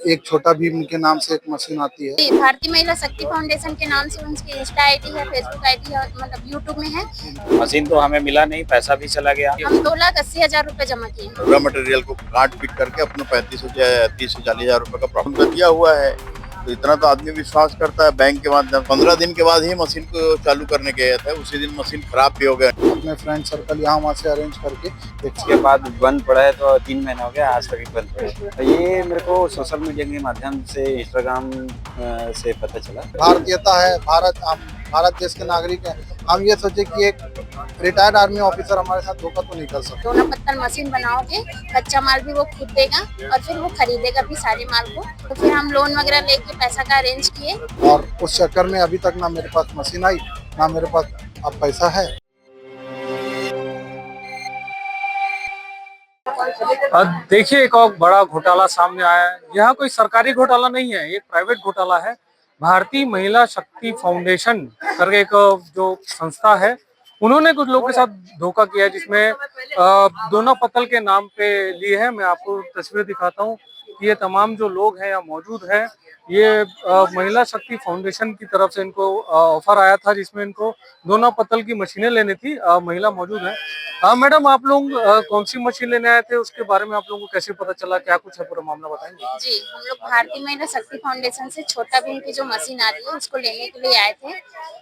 एक छोटा भीम के नाम से एक मशीन आती है। भारतीय महिला शक्ति फाउंडेशन के नाम से उनकी इंस्टा आईडी है, फेसबुक आईडी है, मतलब यूट्यूब में है। मशीन तो हमें मिला नहीं, पैसा भी चला गया। हम 2,80,000 रुपए जमा किए। रॉ मटेरियल को काट पीट करके अपना 35 से 40 हजार रुपए का प्रॉफिट दिया हुआ है। तो इतना तो आदमी विश्वास करता है बैंक के माध्यम। 15 दिन के बाद ही मशीन को चालू करने गए थे, उसी दिन मशीन खराब भी हो गया। अपने फ्रेंड सर्कल यहाँ वहाँ से अरेंज करके इसके बाद बंद पड़ा है, तो 3 महीने हो गया, आज तक बंद पड़ा है। ये मेरे को सोशल मीडिया के माध्यम से, इंस्टाग्राम से पता चला। भारतीयता है, भारत देश के नागरिक हैं। हम ये सोचे कि एक रिटायर्ड आर्मी ऑफिसर हमारे साथ धोखा तो नहीं कर सकते। दोनों पत्तल मशीन बनाओगे, कच्चा माल भी वो खुद देगा और फिर वो खरीदेगा भी सारे माल को। तो फिर हम लोन वगैरह लेके पैसा का अरेंज किए, और उस चक्कर में अभी तक ना मेरे पास मशीन आई, ना मेरे पास अब पैसा है। देखिए, एक और बड़ा घोटाला सामने आया है। यह कोई सरकारी घोटाला नहीं है, एक प्राइवेट घोटाला है। भारतीय महिला शक्ति फाउंडेशन करके एक जो संस्था है, उन्होंने कुछ लोगों के साथ धोखा किया है, जिसमें दोनों पत्तल के नाम पे लिए हैं। मैं आपको तस्वीर दिखाता हूँ। ये तमाम जो लोग हैं यहाँ मौजूद हैं, ये महिला शक्ति फाउंडेशन की तरफ से इनको ऑफर आया था, जिसमें इनको दोनों पत्तल की मशीनें लेनी थी। महिला मौजूद है। मैडम, आप लोग कौन सी मशीन लेने आए थे, उसके बारे में आप लोगों को कैसे पता चला, क्या कुछ है, पूरा मामला बताएंगे? जी, हम लोग भारतीय महिला शक्ति फाउंडेशन से छोटा भीम की जो मशीन आ रही है उसको लेने के लिए आए थे।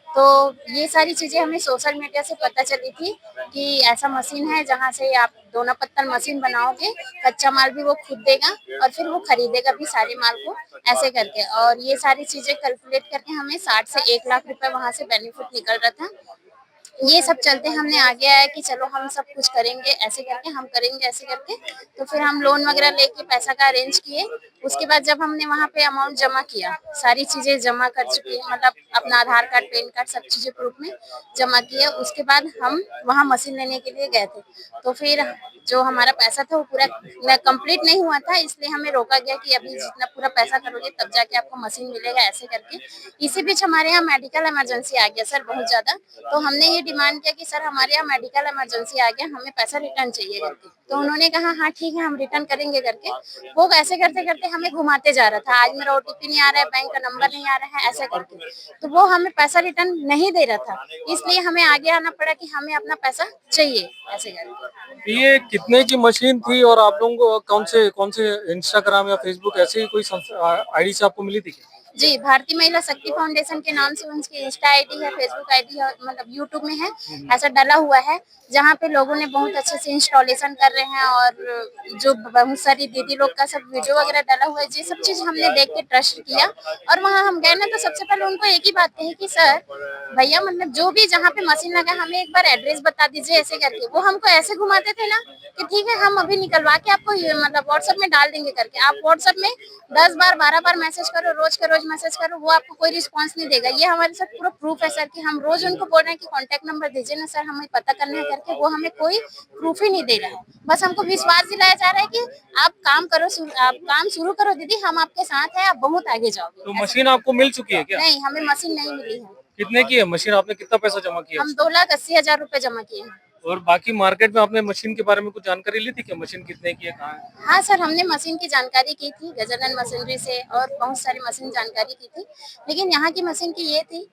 तो ये सारी चीजें हमें सोशल मीडिया से पता चली थी कि ऐसा मशीन है जहाँ से आप दोनों पत्तल मशीन बनाओगे, कच्चा माल भी वो खुद देगा और फिर वो खरीदेगा भी सारे माल को, ऐसे करके। और ये सारी चीजें कैलकुलेट करके हमें 60 से 1 लाख रुपए वहाँ से बेनिफिट निकल रहा था। ये सब चलते हमने आगे आया कि चलो हम सब कुछ करेंगे, ऐसे करके हम करेंगे, ऐसे करके। तो फिर हम लोन वगैरह लेके पैसा का अरेंज किए। उसके बाद जब हमने वहाँ पे अमाउंट जमा किया, सारी चीजें जमा कर चुकी है, मतलब अपना आधार कार्ड, पैन कार्ड, सब चीजें प्रूफ में जमा किए। उसके बाद हम वहाँ मशीन लेने के लिए गए थे। तो फिर जो हमारा पैसा था वो पूरा कंप्लीट नहीं हुआ था, इसलिए हमें रोका गया कि अभी जितना पूरा पैसा करोगे तब जाके आपको मशीन मिलेगा, ऐसे करके। इसी बीच हमारे यहाँ मेडिकल इमरजेंसी आ गया सर, बहुत ज्यादा। तो हमने ये डिमांड किया कि सर हमारे यहाँ मेडिकल इमरजेंसी आ गया, हमें पैसा रिटर्न चाहिए करके। तो उन्होंने कहा हाँ ठीक है, हम रिटर्न करेंगे करके। वो ऐसे करते करते हमें घुमाते जा रहा था, आज मेरा OTP नहीं आ रहा है, बैंक का नंबर नहीं आ रहा है, ऐसे करके। तो वो हमें पैसा रिटर्न नहीं दे रहा था, इसलिए हमें आगे आना पड़ा कि हमें अपना पैसा चाहिए, ऐसे करके। ये कितने की मशीन थी, और आप लोगों को कौन से इंस्टाग्राम या फेसबुक ऐसे ही कोई आईडी से आपको मिली थी क्या? जी, भारतीय महिला शक्ति फाउंडेशन के नाम से उनकी इंस्टा आईडी है, फेसबुक आईडी है, मतलब यूट्यूब में है, ऐसा डला हुआ है, जहाँ पे लोगों ने बहुत अच्छे से इंस्टॉलेशन कर रहे हैं। और जो बहुत सारी दीदी लोग का सब वीडियो वगैरह डला हुआ है, ये सब चीज हमने देख के ट्रस्ट किया। और वहाँ हम गए ना, तो सबसे पहले उनको एक ही बात कही कि सर भैया, मतलब जो भी जहाँ पे मशीन लगा हमें एक बार एड्रेस बता दीजिए, ऐसे करके। वो हमको ऐसे घुमाते थे ना कि ठीक है, हम अभी निकलवा के आपको मतलब व्हाट्सएप में डाल देंगे करके। आप व्हाट्सएप में 10 बार 12 बार मैसेज करो, रोज का रोज मैसेज करो, वो आपको कोई रिस्पांस नहीं देगा। ये हमारे साथ पूरा प्रूफ है सर, कि हम रोज उनको बोल रहे हैं कि कांटेक्ट नंबर दीजिए ना सर, हमें पता करना है करके। वो हमें कोई प्रूफ ही नहीं दे रहा है, बस हमको विश्वास दिलाया जा रहा है कि आप काम करो, आप काम शुरू करो दीदी, हम आपके साथ हैं, आप बहुत आगे जाओगे। तो मशीन आपको मिल चुकी है क्या? नहीं, हमें मशीन नहीं मिली है। कितने की है मशीन? आपने कितना पैसा जमा किया? हम 2,80,000 रुपए जमा किए हैं। और बाकी मार्केट में आपने मशीन के बारे में कुछ जानकारी ली थी कि मशीन कितने की है, कहाँ है? हाँ सर, हमने मशीन की जानकारी की थी, गजानन मशीनरी से, और बहुत सारी मशीन जानकारी की थी। लेकिन यहाँ की मशीन की ये थी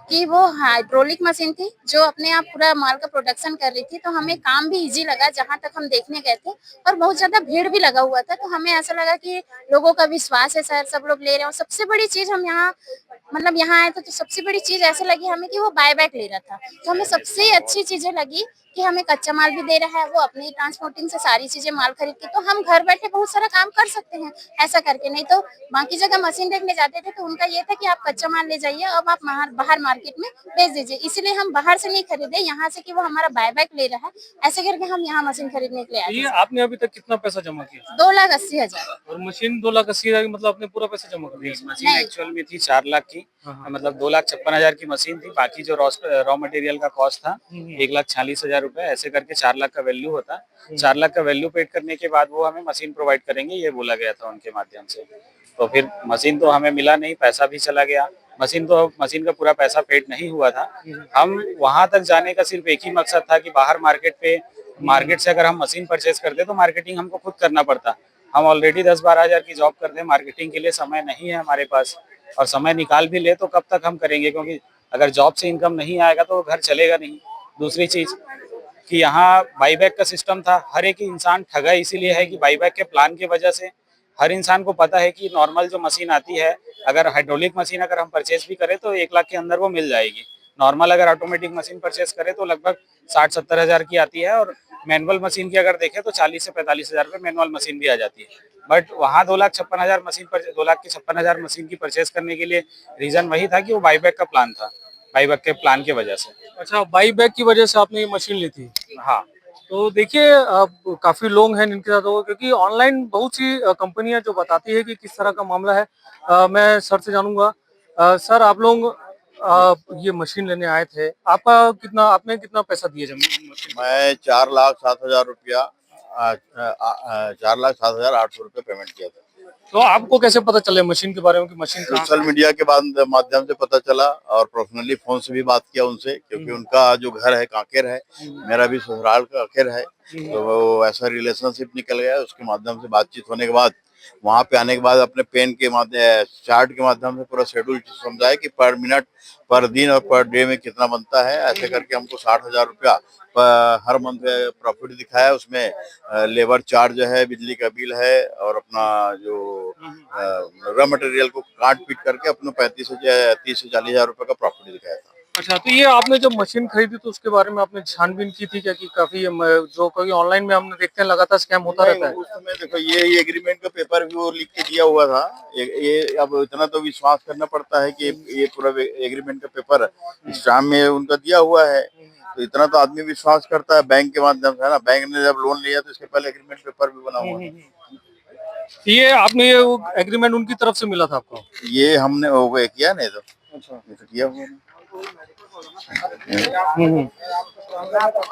कि वो हाइड्रोलिक मशीन थी, जो अपने आप पूरा माल का प्रोडक्शन कर रही थी। तो हमें काम भी इजी लगा, जहाँ तक हम देखने गए थे। और बहुत ज्यादा भीड़ भी लगा हुआ था, तो हमें ऐसा लगा कि लोगों का विश्वास है सर, सब लोग ले रहे हैं। और सबसे बड़ी चीज, हम यहाँ मतलब यहाँ आए थे तो सबसे बड़ी चीज ऐसे लगी हमें कि वो बाय बैक ले रहा था। तो हमें सबसे अच्छी चीजें लगी कि हमें कच्चा माल भी दे रहा है, वो अपनी ट्रांसपोर्टिंग से सारी चीजें माल खरीद के, तो हम घर बैठे बहुत सारा काम कर सकते हैं, ऐसा करके। नहीं तो बाकी जगह मशीन देखने जाते थे तो उनका ये था कि आप कच्चा माल ले जाइए, अब आप बाहर मार्केट में बेच दीजिए। इसलिए हम बाहर से नहीं खरीदे, यहाँ से कि वो हमारा बाय बैक ले रहा है, ऐसे करके हम यहाँ मशीन खरीदने के लिए आए। ये आपने अभी तक कितना पैसा जमा किया? 2,80,000। और मशीन 2,80,000 मतलब आपने पूरा पैसा जमा कर दिया? मशीन एक्चुअल में थी 4 लाख की, मतलब 2,56,000 की मशीन थी। बाकी जो रॉ मटेरियल का कॉस्ट था 1,40,000 रुपए, ऐसे करके 4 लाख का वैल्यू होता। 4 लाख का वैल्यू पेड करने के बाद वो हमें मशीन प्रोवाइड करेंगे, ये बोला गया था उनके माध्यम से। तो फिर मशीन तो हमें मिला नहीं, पैसा भी चला गया। मशीन का पूरा पैसा पेड नहीं हुआ था। हम वहां तक जाने का सिर्फ एक ही मकसद था कि बाहर मार्केट से अगर हम मशीन परचेज करते तो मार्केटिंग हमको खुद करना पड़ता। हम ऑलरेडी 10-12 हजार की जॉब करते हैं, मार्केटिंग के लिए समय नहीं है हमारे पास, और समय निकाल भी ले तो कब तक हम करेंगे, क्योंकि अगर जॉब से इनकम नहीं आएगा तो घर चलेगा नहीं। दूसरी चीज कि यहाँ बाईबैक का सिस्टम था, हर एक इंसान ठगा इसीलिए है कि बाईबैक के प्लान की वजह से हर इंसान को पता है कि नॉर्मल जो मशीन आती है, अगर हाइड्रोलिक मशीन अगर हम परचेज भी करें तो 1 लाख के अंदर वो मिल जाएगी। नॉर्मल अगर ऑटोमेटिक मशीन परचेज करें तो लगभग 60-70 हजार की आती है, और मैनुअल मशीन की अगर देखें तो 40 से 45 हजार रुपये मैनुअल मशीन भी आ जाती है। बट वहाँ 2,56,000 मशीन पर 2,56,000 मशीन की परचेज करने के लिए रीजन वही था कि वो बाईबैक का प्लान था, बाईबैक के प्लान की वजह से। अच्छा, बाई बैक की वजह से आपने ये मशीन ली थी। हाँ, तो देखिए, अब काफी लोग हैं इनके साथ क्योंकि ऑनलाइन बहुत सी कंपनियां जो बताती है कि किस तरह का मामला है। मैं सर से जानूंगा। सर, आप लोग ये मशीन लेने आए थे, आपने कितना पैसा दिए जमीन मशीन? मैं 4,07,000 रुपया 4,07,800 रुपये पेमेंट किया था। तो आपको कैसे पता चले मशीन के बारे में कि मशीन कहाँ? सोशल मीडिया के बाद माध्यम से पता चला, और पर्सनली फोन से भी बात किया उनसे, क्योंकि उनका जो घर है कांकेर है, मेरा भी ससुराल कांकेर है, तो वो ऐसा रिलेशनशिप निकल गया। उसके माध्यम से बातचीत होने के बाद वहां पे आने के बाद अपने पेन के माध्यम चार्ट के माध्यम से पूरा शेड्यूल समझाया कि पर मिनट, पर दिन और पर डे में कितना बनता है। ऐसे करके हमको 60,000 रुपया हर मंथ प्रॉफिट दिखाया। उसमें लेबर चार्ज है, बिजली का बिल है, और अपना जो रॉ मटेरियल को काट पीट करके अपने 30 से 40 हजार रुपए का प्रॉफिट दिखाया था। अच्छा, तो ये आपने जब मशीन खरीदी तो उसके बारे में आपने छानबीन की थी क्या कि काफी जो कभी ऑनलाइन में हमने देखते हैं लगातार स्कैम होता रहता है? उस समय देखो, ये एग्रीमेंट का पेपर भी वो लिख के दिया हुआ था। ये अब इतना तो विश्वास करना पड़ता है कि ये पूरा एग्रीमेंट का पेपर स्टाम्प में उनका दिया हुआ है, तो इतना तो आदमी विश्वास करता है बैंक के माध्यम से, है ना। बैंक ने जब लोन लिया तो इसके पहले एग्रीमेंट पेपर भी बना हुआ है। ये आपने ये एग्रीमेंट उनकी तरफ से मिला था आपको? ये हमने वो किया नहीं, तो अच्छा। ये तो किया हुआ है।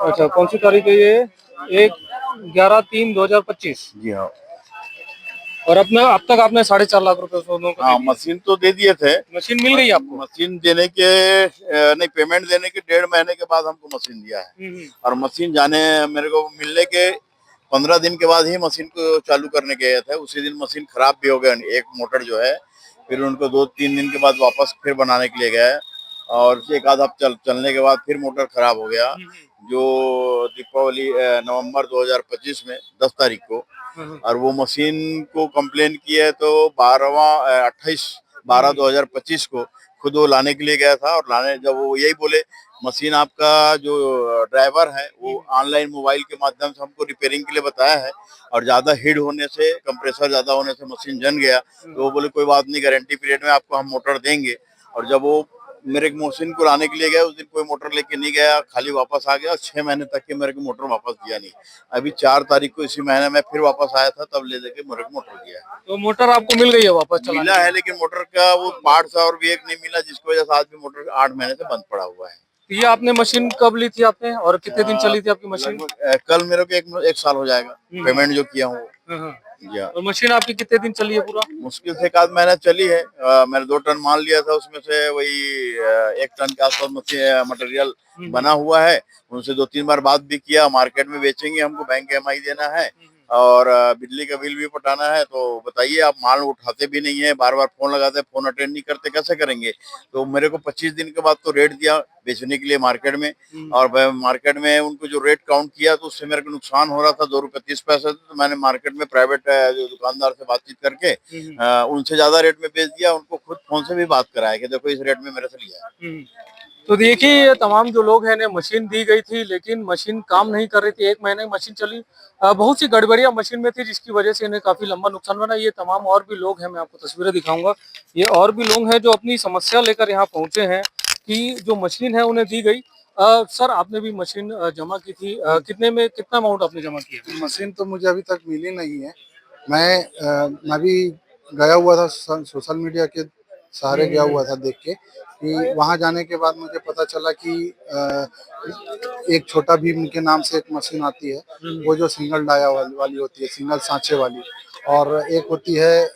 अच्छा, कौन सी तारीख है ये? 1/11/3/2025। जी हाँ। और अपना अब तक आपने 4.5 लाख रुपए दोनों को हाँ, मशीन तो दे दिए थे। मशीन मिल गई आपको? मशीन देने के नहीं, पेमेंट देने के 1.5 महीने के बाद हमको मशीन दिया है, और मशीन मेरे को मिलने के 15 दिन के बाद ही मशीन को चालू करने गए थे। उसी दिन मशीन खराब भी हो गया, एक मोटर जो है। फिर उनको 2-3 दिन के बाद वापस फिर बनाने के लिए गए, और एक आध हफ्ता चलने के बाद फिर मोटर खराब हो गया। जो दीपावली नवंबर 2025 में 10 तारीख को, और वो मशीन को कंप्लेन की है तो 28/12/2025 को खुद वो लाने के लिए गया था। और जब वो यही बोले, मशीन आपका जो ड्राइवर है वो ऑनलाइन मोबाइल के माध्यम से हमको रिपेयरिंग के लिए बताया है, और ज्यादा हीट होने से, कंप्रेसर ज्यादा होने से मशीन जन गया। तो वो बोले कोई बात नहीं, गारंटी पीरियड में आपको हम मोटर देंगे। और जब वो मेरे मशीन को लाने के लिए गया, उस दिन कोई मोटर लेके नहीं गया, खाली वापस आ गया। 6 महीने तक के मेरे को मोटर वापस दिया नहीं। अभी 4 तारीख को इसी महीने में फिर वापस आया था, तब ले देके मेरे को मोटर दिया। तो मोटर आपको मिल गई है वापस चलाने? मिला है, लेकिन मोटर का वो पार्ट्स और भी एक नहीं मिला, जिसकी वजह से आज भी मोटर 8 महीने से बंद पड़ा हुआ है। तो ये आपने मशीन कब ली थी आपने, और कितने दिन चली थी आपकी मशीन? कल मेरे को एक साल हो जाएगा पेमेंट जो किया हूँ। और मशीन आपकी कितने दिन चली है पूरा? मुश्किल से 1 महीना चली है। मैंने 2 टन माल लिया था, उसमें से वही 1 टन के आसपास मटेरियल बना हुआ है। उनसे 2-3 बार बात भी किया, मार्केट में बेचेंगे, हमको बैंक EMI देना है, और बिजली का बिल भी पटाना है। तो बताइए, आप माल उठाते भी नहीं है, बार बार फोन लगाते, फोन अटेंड नहीं करते, कैसे करेंगे। तो मेरे को 25 दिन के बाद तो रेट दिया बेचने के लिए मार्केट में, और मार्केट में उनको जो रेट काउंट किया तो उससे मेरे को नुकसान हो रहा था, 2 रुपए 30 पैसे। तो मैंने मार्केट में प्राइवेट जो दुकानदार से बातचीत करके उनसे ज्यादा रेट में बेच दिया। उनको खुद फोन से भी बात कराया कि देखो इस रेट में मेरे से लिया है। तो देखिए, ये तमाम जो लोग हैं, मशीन दी गई थी लेकिन मशीन काम नहीं कर रही थी। 1 महीने मशीन चली, बहुत सी गड़बड़ियां मशीन में थी, जिसकी वजह से इन्हें काफी लंबा नुकसान बना। ये तमाम और भी लोग हैं, मैं आपको तस्वीरें दिखाऊंगा। ये और भी लोग हैं जो अपनी समस्या लेकर यहाँ पहुंचे हैं कि जो मशीन है उन्हें दी गई। सर, आपने भी मशीन जमा की थी, कितना अमाउंट आपने जमा किया? मशीन तो मुझे अभी तक मिली नहीं है। मैं भी गया हुआ था, सोशल मीडिया के सहारे गया हुआ था देख के, कि वहां जाने के बाद मुझे पता चला कि एक छोटा भीम के नाम से एक मशीन आती है, वो जो सिंगल डाया वाली होती है, सिंगल सांचे वाली, और एक होती है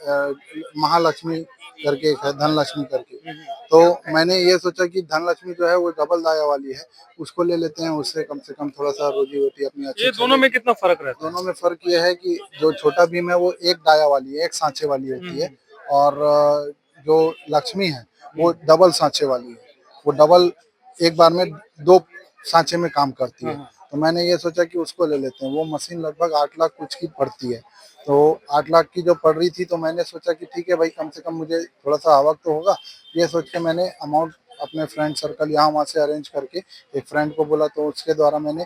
महालक्ष्मी करके एक है, धनलक्ष्मी करके। तो मैंने ये सोचा कि धनलक्ष्मी जो है वो डबल दाया वाली है, उसको ले लेते हैं, उससे कम से कम थोड़ा सा रोजी रोटी अपनी अच्छी ये दोनों में कितना फर्क रहता है? दोनों में फर्क ये है कि जो छोटा भीम है वो एक डाया वाली है, एक सांचे वाली होती है, और जो लक्ष्मी है वो डबल सांचे वाली है, वो डबल एक बार में 2 सांचे में काम करती है। तो मैंने ये सोचा कि उसको ले लेते हैं। वो मशीन लगभग 8 लाख कुछ की पड़ती है, तो 8 लाख की जो पड़ रही थी, तो मैंने सोचा कि ठीक है भाई, कम से कम मुझे थोड़ा सा आवक तो होगा। ये सोच के मैंने अमाउंट अपने फ्रेंड सर्कल यहाँ वहाँ से अरेंज करके एक फ्रेंड को बोला, तो उसके द्वारा मैंने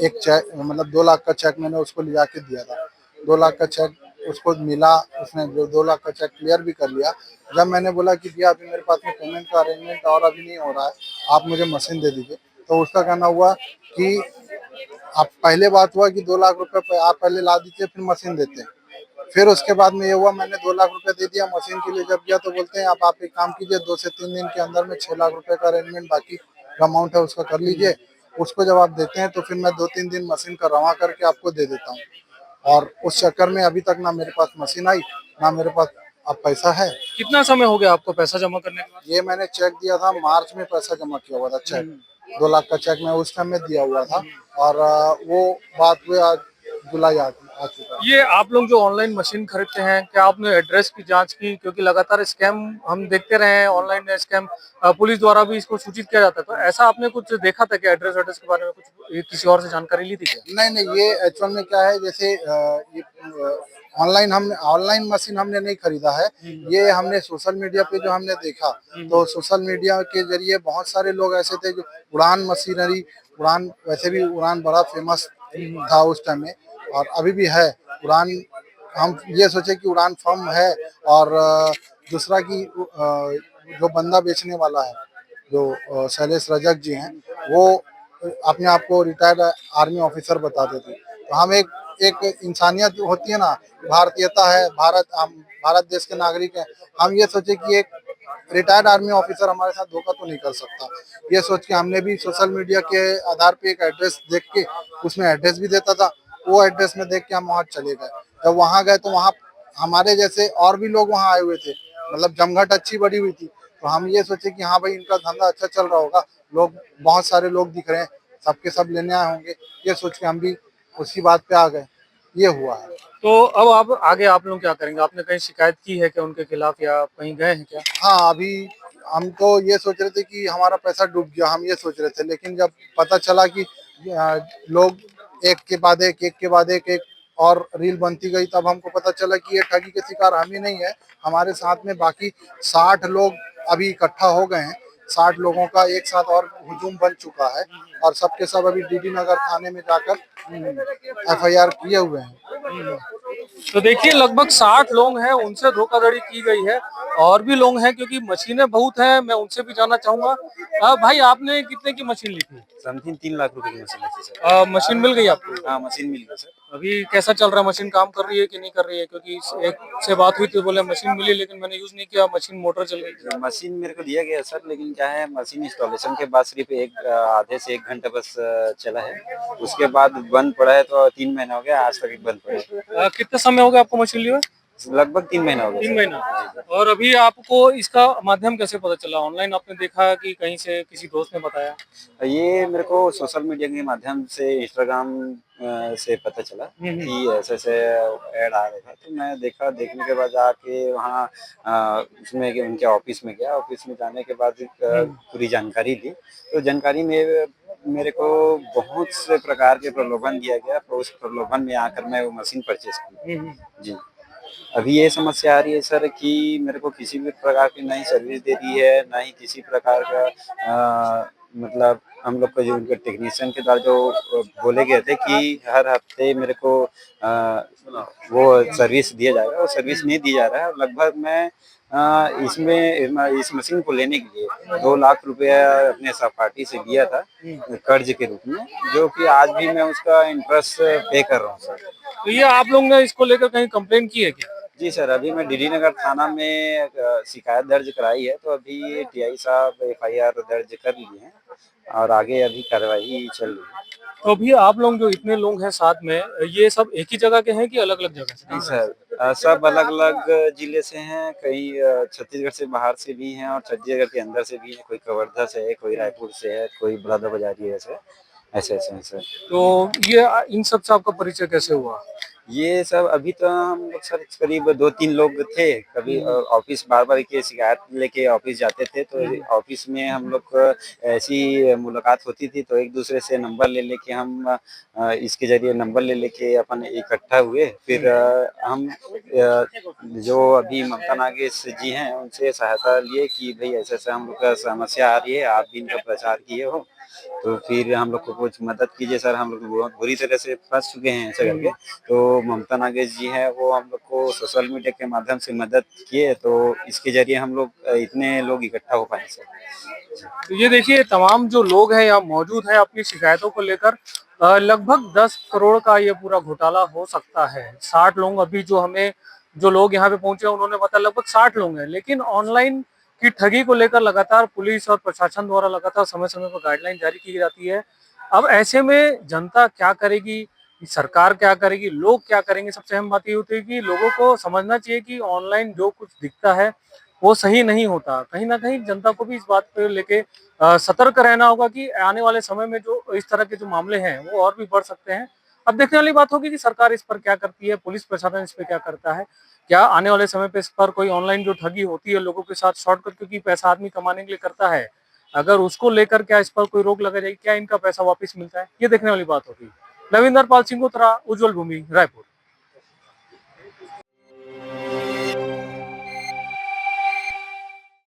एक चेक, मतलब 2 लाख का चेक मैंने उसको लिया के दिया था। 2 लाख का चेक उसको मिला, उसने जो 2 लाख का चेक क्लियर भी कर लिया। जब मैंने बोला कि भैया अभी मेरे पास में पेमेंट का अरेंजमेंट और अभी नहीं हो रहा है, आप मुझे मशीन दे दीजिए, तो उसका कहना हुआ कि आप पहले बात हुआ कि 2 लाख रुपए आप पहले ला दीजिए, फिर मशीन देते हैं। फिर उसके बाद में ये हुआ, मैंने 2 लाख रुपए दे दिया मशीन के लिए। जब गया तो बोलते हैं आप एक काम कीजिए, 2 से 3 दिन के अंदर में 6 लाख रुपए का अरेंजमेंट बाकी जो अमाउंट है उसका कर लीजिए। उसको जब आप देते हैं तो फिर मैं 2-3 दिन मशीन का रवा करके आपको दे देता हूँ। और उस चक्कर में अभी तक ना मेरे पास मशीन आई, ना मेरे पास अब पैसा है। कितना समय हो गया आपको पैसा जमा करने के बाद? ये मैंने चेक दिया था मार्च में, पैसा जमा किया हुआ था चेक, 2 लाख का चेक मैं उस टाइम में दिया हुआ था, और वो बात हुए आज जुलाई आ चुका है। ये आप लोग जो ऑनलाइन मशीन खरीदते हैं, क्या आपने एड्रेस की जांच की? क्योंकि लगातार स्कैम हम देखते रहे हैं, ऑनलाइन स्कैम पुलिस द्वारा भी इसको सूचित किया जाता है, तो ऐसा आपने कुछ देखा था कि एड्रेस वेड्रेस के बारे में कुछ किसी और से जानकारी ली थी क्या? नहीं नहीं, ये एक्चुअल में क्या है, जैसे ये ऑनलाइन मशीन हमने नहीं खरीदा है, ये हमने सोशल मीडिया पे जो हमने देखा, तो सोशल मीडिया के जरिए बहुत सारे लोग ऐसे थे जो उड़ान मशीनरी, उड़ान वैसे भी उड़ान बड़ा फेमस था उस टाइम में, और अभी भी है उड़ान। हम ये सोचे कि उड़ान फर्म है, और दूसरा कि जो बंदा बेचने वाला है, जो शैलेश रजक जी हैं, वो अपने आप को रिटायर्ड आर्मी ऑफिसर बताते थे। तो हम एक इंसानियत होती है ना, भारतीयता है, हम भारत देश के नागरिक हैं, हम ये सोचे कि एक रिटायर्ड आर्मी ऑफिसर हमारे साथ धोखा तो नहीं कर सकता। ये सोच के हमने भी सोशल मीडिया के आधार पे एक एड्रेस देख के, उसमें एड्रेस भी देता था, वो एड्रेस में देख के हम वहाँ चले गए। जब वहाँ गए तो वहाँ हमारे जैसे और भी लोग वहाँ आए हुए थे, मतलब जमघट अच्छी बड़ी हुई थी। तो हम ये सोचे कि हाँ भाई, इनका धंधा अच्छा चल रहा होगा, लोग बहुत सारे लोग दिख रहे हैं, सबके सब लेने आए होंगे। ये सोच के हम भी उसी बात पे आ गए, ये हुआ है। तो अब आप आगे आप लोग क्या करेंगे? आपने कहीं शिकायत की है क्या उनके खिलाफ, या कहीं गए हैं क्या? हाँ, अभी हम तो ये सोच रहे थे कि हमारा पैसा डूब गया, हम ये सोच रहे थे, लेकिन जब पता चला कि लोग एक के बाद एक और रील बनती गई, तब हमको पता चला कि ये ठगी के शिकार हम ही नहीं है, हमारे साथ में बाकी 60 लोग अभी इकट्ठा हो गए हैं। 60 लोगों का एक साथ और हुजूम बन चुका है, और सबके सब अभी डीडी नगर थाने में जाकर FIR किए हुए हैं। तो देखिए लगभग 60 लोग हैं, उनसे धोखाधड़ी की गई है, और भी लोग हैं क्योंकि मशीनें बहुत हैं, मैं उनसे भी जानना चाहूंगा। भाई आपने कितने की मशीन ली थी? समथिंग 3 लाख रुपए की मशीन थी सर। मशीन मिल गई आपको? हाँ, मशीन मिल गई सर। अभी कैसा चल रहा है, मशीन काम कर रही है कि नहीं कर रही है? क्योंकि एक से बात हुई तो बोले मशीन मिली, लेकिन मैंने यूज नहीं किया, मशीन मोटर चल गई। मशीन मेरे को दिया गया सर, लेकिन क्या है, मशीन इंस्टॉलेशन के बाद सिर्फ आधे से 1 घंटा बस चला है, उसके बाद बंद पड़ा है। तो 3 महीना हो गया, आज तक बंद पड़ा है। कितना समय हो गया आपको मशीन लिए हुए? लगभग 3 महीना हो गया। 3 महीना। और अभी आपको इसका माध्यम कैसे पता चला? ऑनलाइन आपने देखा कि कहीं से किसी दोस्त ने बताया? ये मेरे को सोशल मीडिया के माध्यम से, इंस्टाग्राम से पता चला कि ऐसे ऐसे ऐड आ रहा था। तो मैं देखा, देखने के बाद जाके वहाँ उसमें उनके ऑफिस में गया। ऑफिस में जाने के बाद पूरी जानकारी ली। तो जानकारी में मेरे को बहुत से प्रकार के प्रलोभन दिया गया, तो उस प्रलोभन में आकर मैं वो मशीन परचेज की। जी, अभी ये समस्या आ रही है सर कि मेरे को किसी भी प्रकार की नई सर्विस दे रही है, ना ही किसी प्रकार का मतलब हम लोग को जो उनके टेक्नीशियन के द्वारा जो बोले गए थे कि हर हफ्ते मेरे को वो सर्विस दिया जाएगा, वो सर्विस नहीं दी जा रहा है। लगभग मैं इस मशीन को लेने के लिए 2 लाख रुपया अपने सहपाठी से लिया था कर्ज के रूप में, जो कि आज भी मैं उसका इंटरेस्ट पे कर रहा हूँ सर। तो ये आप लोग ने इसको लेकर कहीं कंप्लेन की है क्या? जी सर, अभी मैं डीडी नगर थाना में शिकायत दर्ज कराई है। तो अभी टीआई साहब FIR दर्ज कर लिए हैं, और आगे अभी कार्रवाई चल रही है। तो अभी आप लोग जो इतने लोग हैं साथ में, ये सब एक ही जगह के हैं कि अलग अलग जगह से? नहीं सर, सब अलग अलग जिले से हैं, कई छत्तीसगढ़ से बाहर से भी हैं और छत्तीसगढ़ के अंदर से भी हैं, कोई कवर्धा से है, कोई रायपुर से है, कोई बलौदाबाजारी ऐसे ऐसे ऐसे ऐसे। तो ये इन सब से आपका परिचय कैसे हुआ? ये सब अभी तो हम लोग सर करीब 2-3 लोग थे, कभी ऑफिस बार बार की शिकायत लेके ऑफिस जाते थे, तो ऑफिस में हम लोग को ऐसी मुलाकात होती थी, तो एक दूसरे से नंबर ले लेके हम इसके जरिए नंबर ले लेके अपन इकट्ठा हुए। फिर हम जो अभी ममता नागेश जी हैं उनसे सहायता लिए कि भाई ऐसे ऐसे हम लोग का समस्या आ रही है, आप भी इनका प्रचार किए हो, तो फिर हम लोग को कुछ मदद कीजिए सर, हम लोग बहुत बुरी तरह से फंस चुके हैं ऐसे करके। तो ममता नागेश जी हैं वो हम लोग को सोशल मीडिया के माध्यम से मदद किए, तो इसके जरिए हम लोग इतने लोग इकट्ठा हो पाए सर। तो ये देखिए तमाम जो लोग हैं यहाँ मौजूद हैं अपनी शिकायतों को लेकर। लगभग 10 करोड़ का ये पूरा घोटाला हो सकता है। 60 लोग अभी जो लोग यहाँ पे पहुंचे उन्होंने बताया लगभग 60 लोग हैं, लेकिन ऑनलाइन की ठगी को लेकर लगातार पुलिस और प्रशासन द्वारा लगातार समय समय पर गाइडलाइन जारी की जाती है। अब ऐसे में जनता क्या करेगी, सरकार क्या करेगी, लोग क्या करेंगे? सबसे अहम बात ये होती है कि लोगों को समझना चाहिए कि ऑनलाइन जो कुछ दिखता है वो सही नहीं होता। कहीं ना कहीं जनता को भी इस बात पे लेके सतर्क रहना होगा कि आने वाले समय में जो इस तरह के जो मामले हैं वो और भी बढ़ सकते हैं। अब देखने वाली बात होगी कि सरकार इस पर क्या करती है, पुलिस प्रशासन इस पे क्या करता है। क्या आने वाले समय पे इस पर कोई ऑनलाइन जो ठगी होती है लोगों के साथ शॉर्टकट, क्योंकि पैसा आदमी कमाने के लिए करता है, अगर उसको लेकर क्या इस पर कोई रोक लगा जाएगी, क्या इनका पैसा वापस मिलता है, ये देखने वाली बात होगी। नवींदर पाल सिंह, उज्जवल भूमि, रायपुर।